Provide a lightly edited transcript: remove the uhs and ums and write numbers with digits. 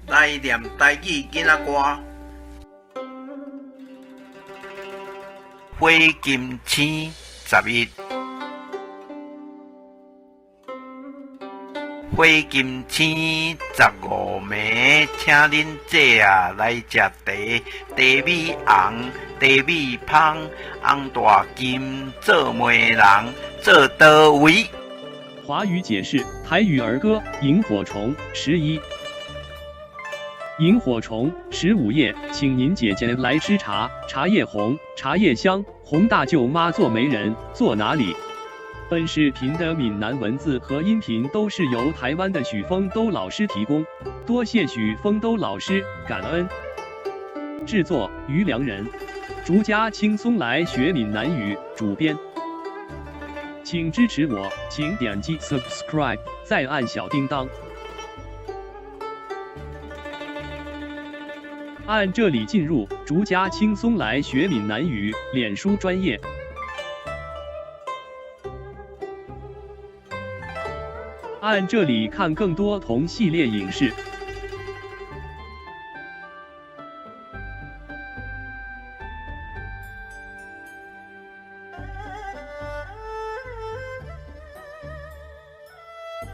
来念台语囡仔歌。花金星11，花金星15暝，请恁姐啊来食茶，茶米红，茶米芳，红大金做媒人，做倒位。华语解释台语儿歌《萤火虫》11。萤火虫15夜，请您姐姐来吃茶，茶叶红，茶叶香，红大舅妈做媒人，坐哪里？本视频的闽南文字和音频都是由台湾的许丰都老师提供，多谢许丰都老师，感恩。制作于良人，竹家轻松来学闽南语，主编。请支持我，请点击 subscribe， 再按小叮当。按这里进入竹家轻松来学闽南语脸书专页。按这里看更多同系列影视。